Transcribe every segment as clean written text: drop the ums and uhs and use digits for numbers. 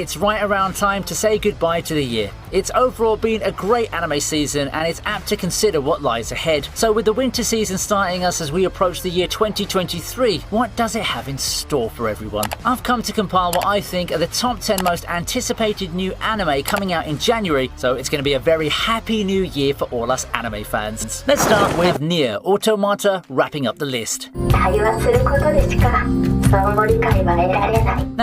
it's right around time to say goodbye to the year. It's overall been a great anime season and it's apt to consider what lies ahead. So with the winter season starting us as we approach the year 2023, what does it have in store for everyone? I've come to compile what I think are the top 10 most anticipated new anime coming out in January, so it's going to be a very happy new year for all us anime fans. Let's start with Nier Automata wrapping up the list. Now,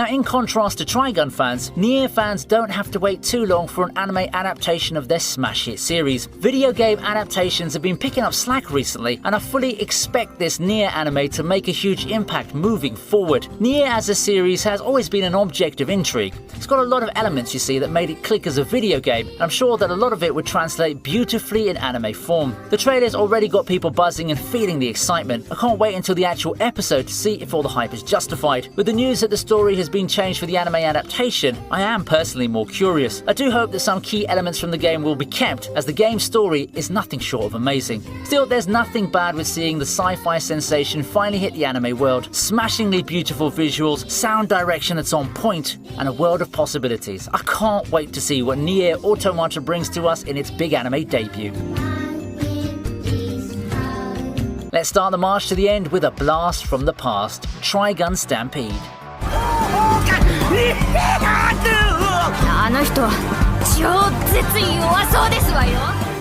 in contrast to Trigun fans, Nier fans don't have to wait too long for an anime adaptation of their smash hit series. Video game adaptations have been picking up slack recently, and I fully expect this Nier anime to make a huge impact moving forward. Nier as a series has always been an object of intrigue. It's got a lot of elements, you see, that made it click as a video game, and I'm sure that a lot of it would translate beautifully in anime form. The trailer's already got people buzzing and feeling the excitement. I can't wait until the actual episode to see if all the hype is justified. With the news that the story has been changed for the anime adaptation, I am personally more curious. I do hope that some key elements from the game will be kept, as the game's story is nothing short of amazing. Still, there's nothing bad with seeing the sci-fi sensation finally hit the anime world. Smashingly beautiful visuals, sound direction that's on point, and a world of possibilities. I can't wait to see what Nier Automata brings to us in its big anime debut. Let's start the march to the end with a blast from the past, Trigun Stampede. あの人超絶弱そうですわよ。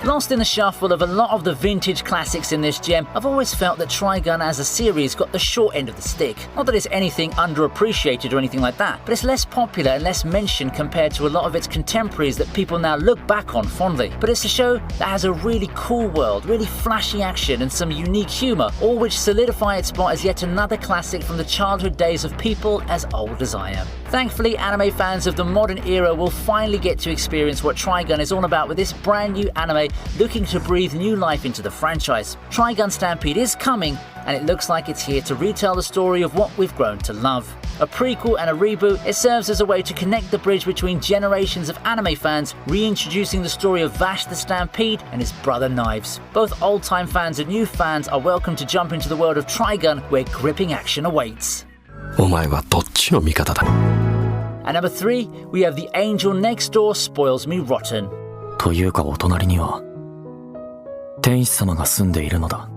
Lost in the shuffle of a lot of the vintage classics in this gem, I've always felt that Trigun as a series got the short end of the stick. Not that it's anything underappreciated or anything like that, but it's less popular and less mentioned compared to a lot of its contemporaries that people now look back on fondly. But it's a show that has a really cool world, really flashy action and some unique humour, all which solidify its spot as yet another classic from the childhood days of people as old as I am. Thankfully, anime fans of the modern era will finally get to experience what Trigun is all about with this brand new anime looking to breathe new life into the franchise. Trigun Stampede is coming, and it looks like it's here to retell the story of what we've grown to love. A prequel and a reboot, it serves as a way to connect the bridge between generations of anime fans, reintroducing the story of Vash the Stampede and his brother Knives. Both old-time fans and new fans are welcome to jump into the world of Trigun, where gripping action awaits. お前はどっちの味方だ At number 3, we have The Angel Next Door Spoils Me Rotten. というかお隣には天使様が住んでいるのだ。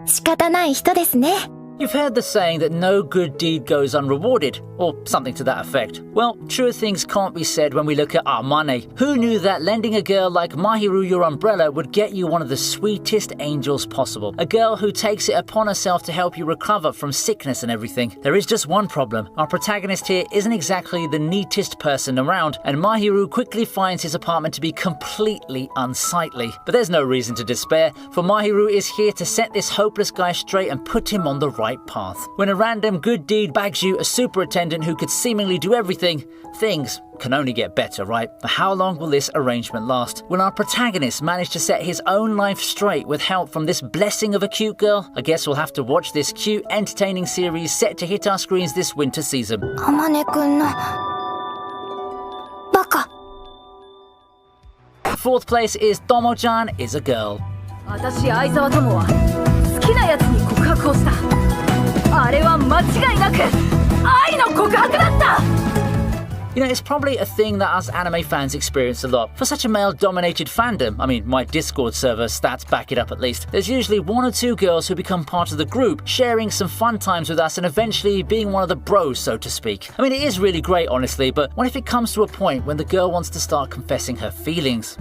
仕方ない人ですね。 You've heard the saying that no good deed goes unrewarded, or something to that effect. Well, truer things can't be said when we look at Armane. Who knew that lending a girl like Mahiru your umbrella would get you one of the sweetest angels possible? A girl who takes it upon herself to help you recover from sickness and everything. There is just one problem. Our protagonist here isn't exactly the neatest person around, and Mahiru quickly finds his apartment to be completely unsightly. But there's no reason to despair, for Mahiru is here to set this hopeless guy straight and put him on the right path. When a random good deed bags you a superintendent who could seemingly do everything, things can only get better, right? But how long will this arrangement last? Will our protagonist manage to set his own life straight with help from this blessing of a cute girl? I guess we'll have to watch this cute, entertaining series set to hit our screens this winter season. あまねくんのバカ。 Fourth place is Tomo-chan is a Girl. 私相沢友は好きなやつに告白をした。あれは間違いなく愛の告白だった。 You know, it's probably a thing that us anime fans experience a lot. For such a male-dominated fandom, I mean, my Discord server stats back it up at least, there's usually one or two girls who become part of the group, sharing some fun times with us and eventually being one of the bros, so to speak. I mean, it is really great, honestly, but what if it comes to a point when the girl wants to start confessing her feelings?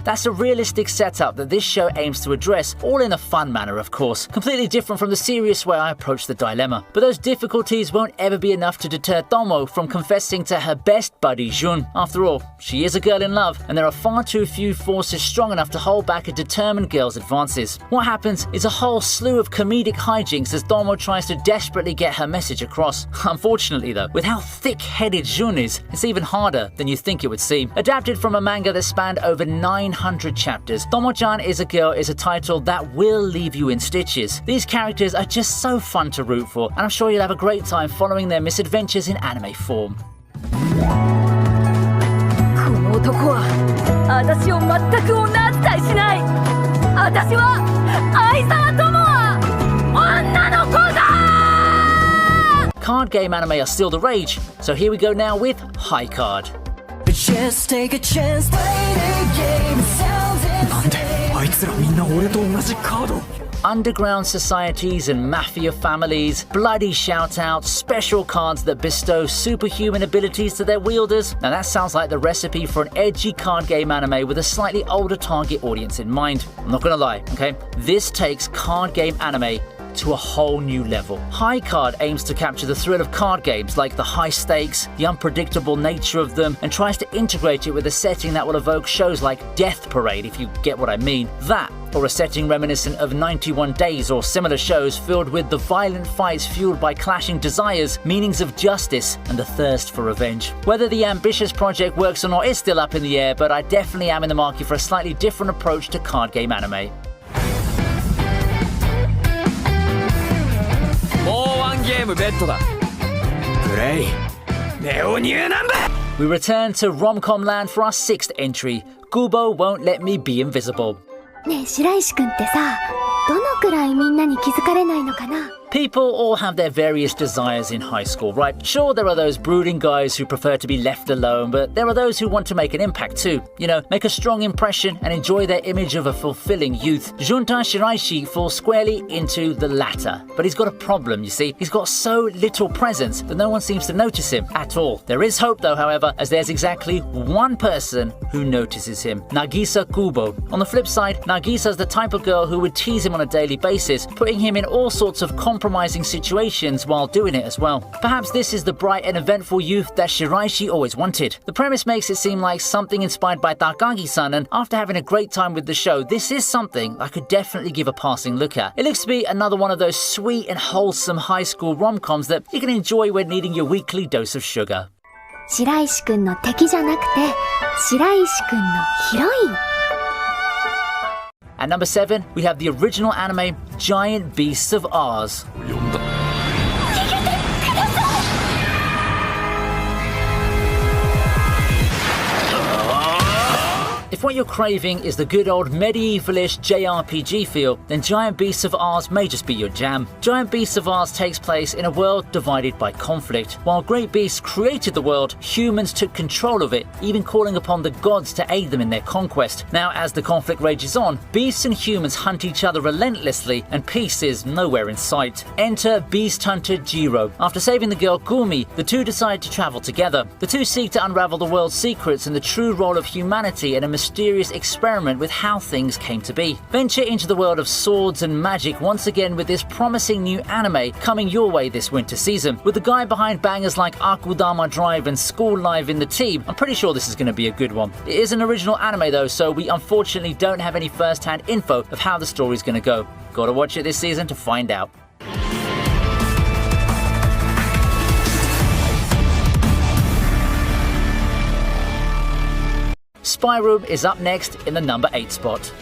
That's a realistic setup that this show aims to address, all in a fun manner, of course. Completely different from the serious way I approach the dilemma. But those difficulties won't ever be enough to deter Tomo from confessing to her best buddy Jun. After all, she is a girl in love, and there are far too few forces strong enough to hold back a determined girl's advances. What happens is a whole slew of comedic hijinks as Tomo tries to desperately get her message across. Unfortunately though, with how thick-headed Jun is, it's even harder than you think it would seem. Adapted from a manga that spanned over 900 chapters, Tomo-chan is a Girl is a title that will leave you in stitches. These characters are just so fun to root for, and I'm sure you'll have a great time following their misadventures in anime form. この男は私を全く女扱いしない。私は相沢友は女の子だ。card game anime are still the rage, so here we go now with High Card. Just take a chance, play the game, sounds なんであいつらみんな俺と同じカード Underground societies and mafia families, bloody shoutouts, special cards that bestow superhuman abilities to their wielders. Now that sounds like the recipe for an edgy card game anime with a slightly older target audience in mind. I'm not gonna lie, okay? This takes card game anime to a whole new level. High Card aims to capture the thrill of card games, like the high stakes, the unpredictable nature of them, and tries to integrate it with a setting that will evoke shows like Death Parade, if you get what I mean. That, or a setting reminiscent of 91 Days or similar shows filled with the violent fights fueled by clashing desires, meanings of justice, and the thirst for revenge. Whether the ambitious project works or not is still up in the air, but I definitely am in the market for a slightly different approach to card game anime. もうワンゲームベッドだプレイネオニューナンバー We return to Rom-Com Land for our 6th entry, Kubo Won't Let Me Be Invisible. ねえ白石くんってさどのくらいみんなに気づかれないのかな People all have their various desires in high school, right? Sure, there are those brooding guys who prefer to be left alone, but there are those who want to make an impact too. You know, make a strong impression and enjoy their image of a fulfilling youth. Junta Shiraishi falls squarely into the latter. But he's got a problem, you see. He's got so little presence that no one seems to notice him at all. There is hope though, however, as there's exactly one person who notices him, Nagisa Kubo. On the flip side, Nagisa's the type of girl who would tease him on a daily basis, putting him in all sorts of compromising situations while doing it as well. Perhaps this is the bright and eventful youth that Shiraishi always wanted. The premise makes it seem like something inspired by Takagi-san, and after having a great time with the show, this is something I could definitely give a passing look at. It looks to be another one of those sweet and wholesome high school rom-coms that you can enjoy when needing your weekly dose of sugar. 白石くんの敵じゃなくて白石くんのヒロイン At number 7, we have the original anime Giant Beasts of Ours. If what you're craving is the good old medievalish JRPG feel, then Giant Beasts of Ours may just be your jam. Giant Beasts of Ours takes place in a world divided by conflict. While great beasts created the world, humans took control of it, even calling upon the gods to aid them in their conquest. Now, as the conflict rages on, beasts and humans hunt each other relentlessly, and peace is nowhere in sight. Enter Beast Hunter Jiro. After saving the girl Gumi, the two decide to travel together. The two seek to unravel the world's secrets and the true role of humanity in a mysterious experiment with how things came to be. Venture into the world of swords and magic once again with this promising new anime coming your way this winter season. With the guy behind bangers like Akudama Drive and School Live in the team, I'm pretty sure this is going to be a good one. It is an original anime though, so we unfortunately don't have any first-hand info of how the story's going to go. Gotta watch it this season to find out. Spy Room is up next in the number 8 spot.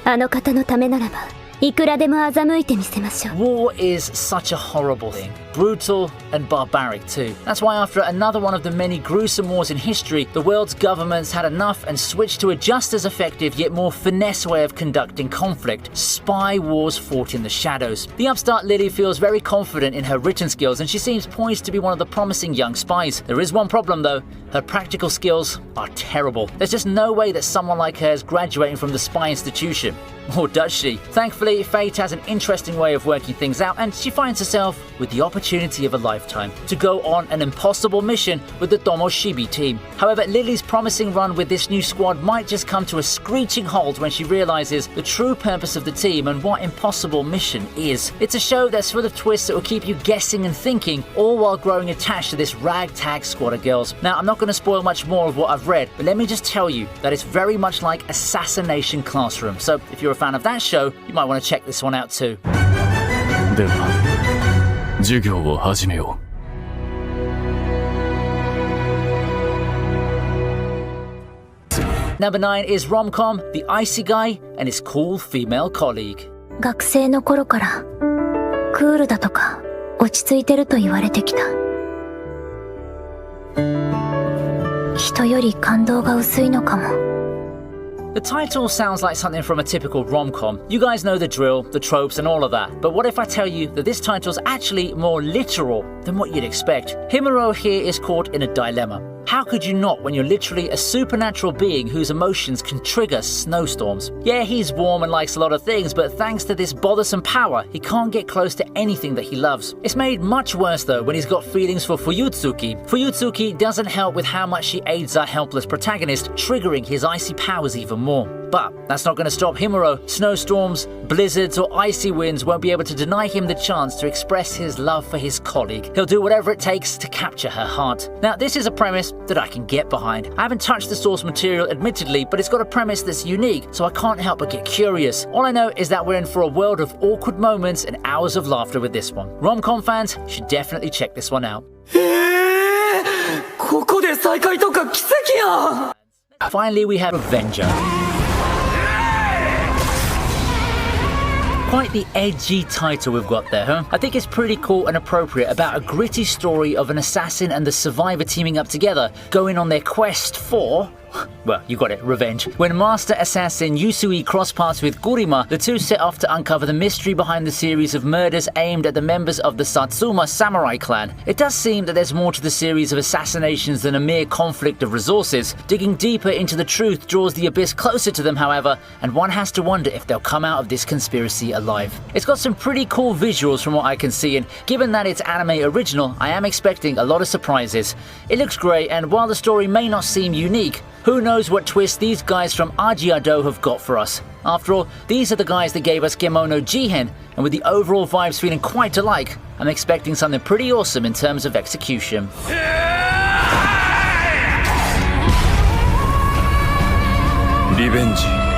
あの方のためならばいくらでも欺いてみせましょう War is such a horrible thing. Brutal and barbaric too. That's why after another one of the many gruesome wars in history, the world's governments had enough and switched to a just as effective yet more finesse way of conducting conflict. Spy wars fought in the shadows. The upstart Lily feels very confident in her written skills and she seems poised to be one of the promising young spies. There is one problem though. Her practical skills are terrible. There's just no way that someone like her is graduating from the spy institution. Or does she? Thankfully, Fate has an interesting way of working things out and she finds herself with the opportunity of a lifetime to go on an impossible mission with the Tomoshibi team. However, Lily's promising run with this new squad might just come to a screeching halt when she realizes the true purpose of the team and what impossible mission is. It's a show that's full of twists that will keep you guessing and thinking, all while growing attached to this ragtag squad of girls. Now, I'm not going to spoil much more of what I've read, but let me just tell you that it's very much like Assassination Classroom. So if you're a fan of that show, you might want to check this one out too. では授業を始めよう Number 9 is rom-com The Icy Guy and his cool female colleague. 学生の頃からクールだとか落ち着いてると言われてきた人より感動が薄いのかも The title sounds like something from a typical rom-com. You guys know the drill, the tropes and all of that. But what if I tell you that this title's actually more literal than what you'd expect? Himuro here is caught in a dilemma. How could you not when you're literally a supernatural being whose emotions can trigger snowstorms? Yeah, he's warm and likes a lot of things, but thanks to this bothersome power, he can't get close to anything that he loves. It's made much worse though when he's got feelings for Fuyutsuki. Fuyutsuki doesn't help with how much she aids our helpless protagonist, triggering his icy powers even more. But that's not going to stop Himuro. Snowstorms, blizzards or icy winds won't be able to deny him the chance to express his love for his colleague. He'll do whatever it takes to capture her heart. Now, this is a premise that I can get behind. I haven't touched the source material admittedly, but it's got a premise that's unique, so I can't help but get curious. All I know is that we're in for a world of awkward moments and hours of laughter with this one. Rom-com fans should definitely check this one out. ここで再会とか奇跡やん Finally, we have Avenger. Quite the edgy title we've got there, huh? I think it's pretty cool and appropriate about a gritty story of an assassin and the survivor teaming up together, going on their quest for... well, you got it, revenge. When Master Assassin Yusui cross paths with Gurima, the two set off to uncover the mystery behind the series of murders aimed at the members of the Satsuma samurai clan. It does seem that there's more to the series of assassinations than a mere conflict of resources. Digging deeper into the truth draws the abyss closer to them, however, and one has to wonder if they'll come out of this conspiracy alive. It's got some pretty cool visuals from what I can see, and given that it's anime original, I am expecting a lot of surprises. It looks great, and while the story may not seem unique, who knows what twist these guys from Ajiado have got for us. After all, these are the guys that gave us Kemono Jihen, and with the overall vibes feeling quite alike, I'm expecting something pretty awesome in terms of execution. Revenge.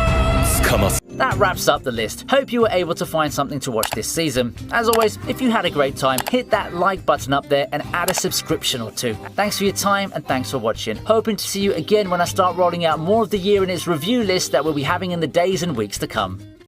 That wraps up the list. Hope you were able to find something to watch this season. As always, if you had a great time, hit that like button up there and add a subscription or two. Thanks for your time and thanks for watching. Hoping to see you again when I start rolling out more of the year in its review list that we'll be having in the days and weeks to come.